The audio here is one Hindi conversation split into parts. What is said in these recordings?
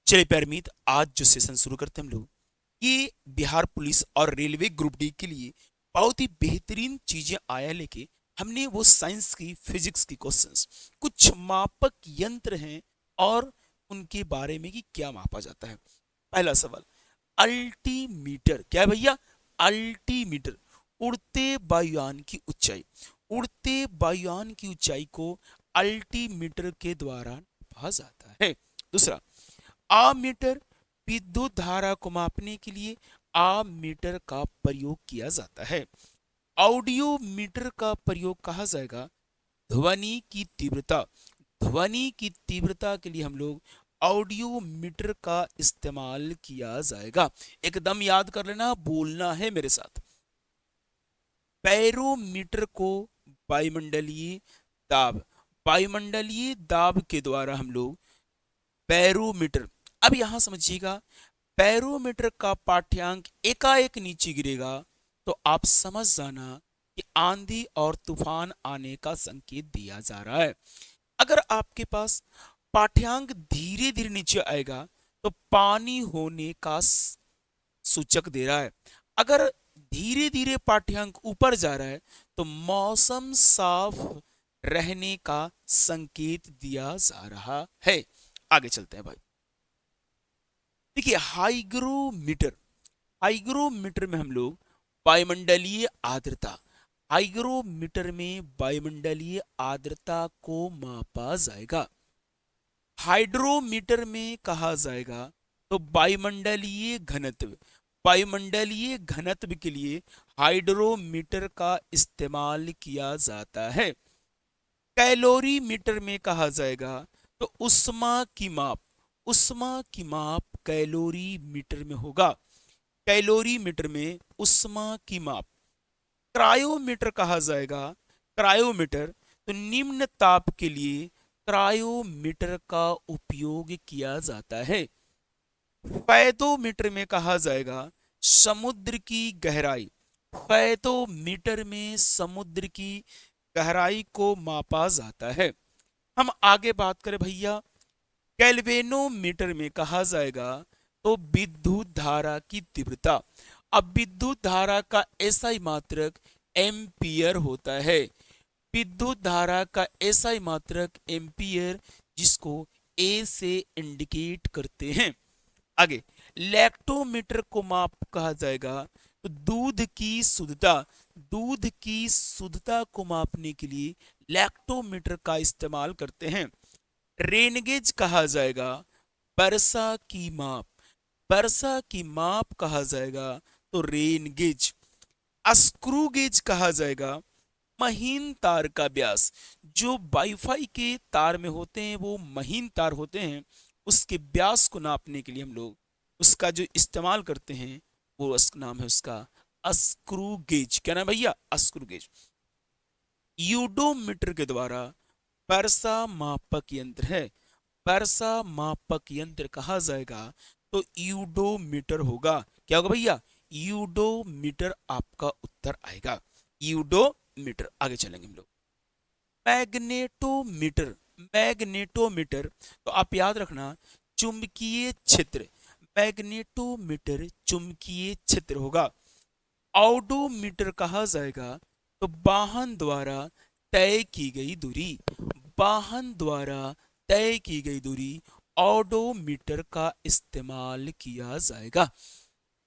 चलिए प्यारे मित्र, आज जो सेशन शुरू करते हैं हम लोग, ये बिहार पुलिस और रेलवे ग्रुप डी के लिए बहुत ही बेहतरीन चीजें आया लेके। हमने वो साइंस की फिजिक्स की क्वेश्चंस, कुछ मापक यंत्र हैं और उनके बारे में कि क्या मापा जाता है। पहला सवाल, अल्टीमीटर क्या है भैया? अल्टीमीटर उड़ते वायुयान की ऊंचाई, उड़ते वायुयान की ऊंचाई को अल्टीमीटर के द्वारा नापा जाता है। दूसरा, आमीटर विद्युत धारा को मापने के लिए आमीटर का प्रयोग किया जाता है। ऑडियो मीटर का प्रयोग कहा जाएगा ध्वनि की तीव्रता, ध्वनि की तीव्रता के लिए हम लोग ऑडियो मीटर का इस्तेमाल किया जाएगा। एकदम याद कर लेना, बोलना है मेरे साथ। बैरोमीटर को वायुमंडलीय दाब, वायुमंडलीय दाब के द्वारा हम लोग बैरोमीटर। अब यहां समझिएगा, बैरोमीटर का पाठ्यांक एकाएक नीचे गिरेगा तो आप समझ जाना कि आंधी और तूफान आने का संकेत दिया जा रहा है। अगर आपके पास पाठ्यांक धीरे धीरे नीचे आएगा तो पानी होने का सूचक दे रहा है। अगर धीरे धीरे पाठ्यांक ऊपर जा रहा है तो मौसम साफ रहने का संकेत दिया जा रहा है। आगे चलते हैं भाई। देखिए, हाइग्रोमीटर, हाइग्रोमीटर में हम लोग वायुमंडलीय आर्द्रता, हाइग्रोमीटर में वायुमंडलीय आर्द्रता को मापा जाएगा। हाइड्रोमीटर में कहा जाएगा तो वायुमंडलीय घनत्व, वायुमंडलीय घनत्व के लिए हाइड्रोमीटर का इस्तेमाल किया जाता है। कैलोरीमीटर में कहा जाएगा तो उष्मा की माप, उष्मा की माप कैलोरीमीटर में होगा। कैलोरीमीटर में उष्मा की माप। क्रायोमीटर कहा जाएगा, क्रायोमीटर तो निम्न ताप के लिए क्रायोमीटर का उपयोग किया जाता है। फैथोमीटर में कहा जाएगा समुद्र की गहराई, फैथोमीटर में समुद्र की गहराई को मापा जाता है। हम आगे बात करें भैया, कैल्वेनोमीटर में कहा जाएगा तो विद्युत धारा की तीव्रता। अब विद्युत धारा का एसआई मात्रक एम्पियर होता है, विद्युत धारा का एसआई मात्रक एम्पियर, जिसको ए से इंडिकेट करते हैं। आगे, लैक्टोमीटर को माप कहा जाएगा तो दूध की शुद्धता, दूध की शुद्धता को मापने के लिए लैक्टोमीटर का इस्तेमाल करते हैं। रेनगेज कहा जाएगा वर्षा की माप, वर्षा की माप कहा जाएगा तो रेनगेज। स्क्रू गेज कहा जाएगा महीन तार का व्यास, जो वाईफाई के तार में होते हैं वो महीन तार होते हैं, उसके व्यास को नापने के लिए हम लोग उसका जो इस्तेमाल करते हैं वो नाम है उसका स्क्रू गेज। क्या नाम भैया? Screw gauge. यूडोमीटर के द्वारा वर्षा मापक यंत्र है, वर्षा मापक यंत्र कहा जाएगा तो यूडोमीटर होगा। क्या होगा भैया? यूडोमीटर आपका उत्तर आएगा, यूडोमीटर। आगे चलेंगे हम लोग। मैग्नेटोमीटर, मैग्नेटोमीटर तो आप याद रखना चुंबकीय क्षेत्र, मैग्नेटोमीटर चुंबकीय क्षेत्र होगा। ऑडोमीटर कहा जाएगा तो वाहन द्वारा तय की गई दूरी, वाहन द्वारा तय की गई दूरी ऑडोमीटर का इस्तेमाल किया जाएगा।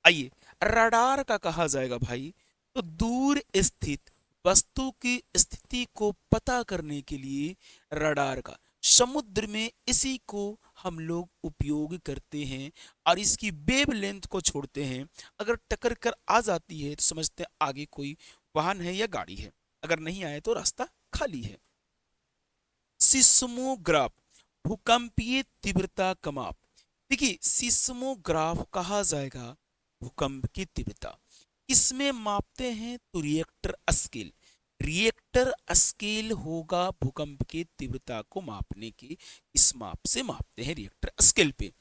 आइए, रडार का कहा जाएगा भाई तो दूर स्थित वस्तु की स्थिति को पता करने के लिए रडार का, समुद्र में इसी को हम लोग उपयोग करते हैं और इसकी वेवलेंथ को छोड़ते हैं। अगर टक्कर कर आ जाती है तो समझते हैं आगे कोई वाहन है या गाड़ी है, अगर नहीं आए तो रास्ता खाली है। सिस्मोग्राफ, भूकंपीय तीव्रता का माप। देखिए, सिस्मोग्राफ कहा जाएगा भूकंप की तीव्रता, इसमें मापते हैं तो रिएक्टर स्केल, रिएक्टर स्केल होगा भूकंप की तीव्रता को मापने की, इस माप से मापते हैं रिएक्टर स्केल पे।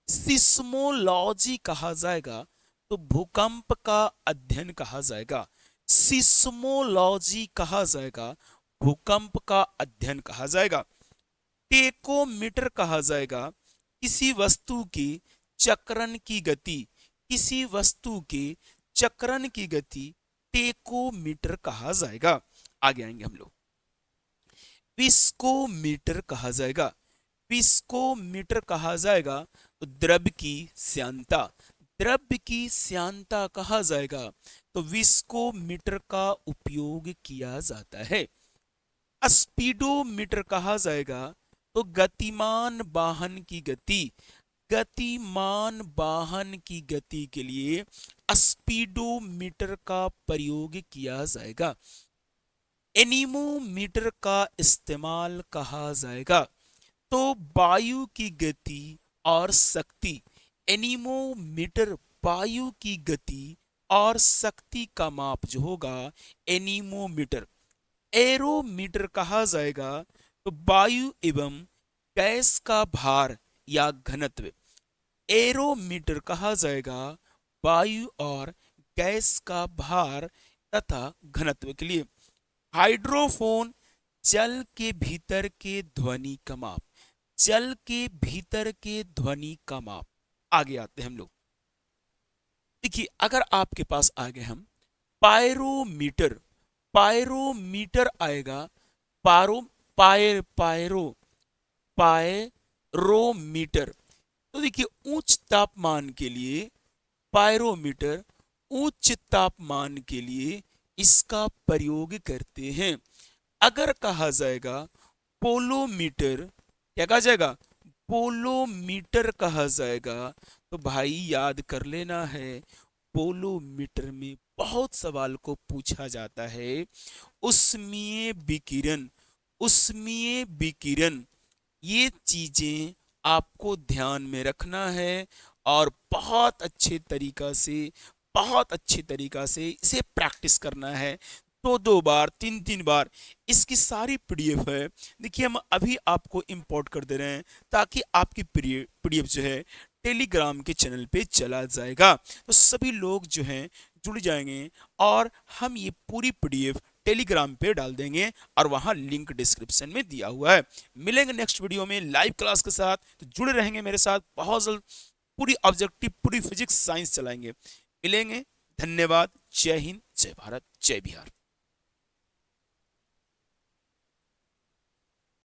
सिस्मोलॉजी कहा जाएगा तो भूकंप का अध्ययन कहा जाएगा, सिस्मोलॉजी कहा जाएगा भूकंप का अध्ययन कहा जाएगा। टेकोमीटर कहा जाएगा किसी वस्तु के चक्रण की गति, किसी वस्तु के चक्रण की गति टेकोमीटर कहा जाएगा। आगे आएंगे हम लोग, विस्कोमीटर कहा जाएगा। विस्कोमीटर कहा जाएगा तो द्रव की श्यानता, द्रव्य की श्यानता कहा जाएगा तो विस्कोमीटर का उपयोग किया जाता है। स्पीडोमीटर कहा जाएगा तो गतिमान वाहन की गति, गतिमान वाहन की गति के लिए स्पीडोमीटर का प्रयोग किया जाएगा। एनीमोमीटर का इस्तेमाल कहा जाएगा तो वायु की गति और शक्ति, एनीमोमीटर वायु की गति और शक्ति का माप जो होगा एनीमोमीटर। एरोमीटर कहा जाएगा तो वायु एवं गैस का भार या घनत्व, एरोमीटर कहा जाएगा वायु और गैस का भार तथा घनत्व के लिए। हाइड्रोफोन जल के भीतर के ध्वनि का माप, जल के भीतर के ध्वनि का माप। आगे आते हैं हम लोग, देखिए अगर आपके पास आ गए हम पायरोमीटर, पायरोमीटर आएगा, पारो पायर पायरो पायरोमीटर, तो देखिए उच्च तापमान के लिए पायरोमीटर, उच्च तापमान के लिए इसका प्रयोग करते हैं। अगर कहा जाएगा पोलोमीटर, क्या कहा जाएगा, पोलोमीटर कहा जाएगा तो भाई याद कर लेना है, पोलोमीटर में बहुत सवाल को पूछा जाता है। उष्मीय विकिरण, उष्मीय विकिरण, ये चीजें आपको ध्यान में रखना है और बहुत अच्छे तरीका से इसे प्रैक्टिस करना है। तो 2 बार 3 बार इसकी सारी पीडीएफ है, देखिए हम अभी आपको इंपोर्ट कर दे रहे हैं ताकि आपकी पीडीएफ जो है टेलीग्राम के चैनल पे चला जाएगा, तो सभी लोग जो हैं जुड़ जाएंगे और हम ये पूरी पीडीएफ टेलीग्राम पे डाल देंगे और वहां लिंक डिस्क्रिप्शन में दिया हुआ है। मिलेंगे नेक्स्ट वीडियो में लाइव क्लास के साथ, तो जुड़े रहेंगे मेरे साथ, बहुत जल्द पूरी ऑब्जेक्टिव पूरी फिजिक्स साइंस चलाएंगे। मिलेंगे, धन्यवाद, जय हिंद, जय भारत, जय बिहार।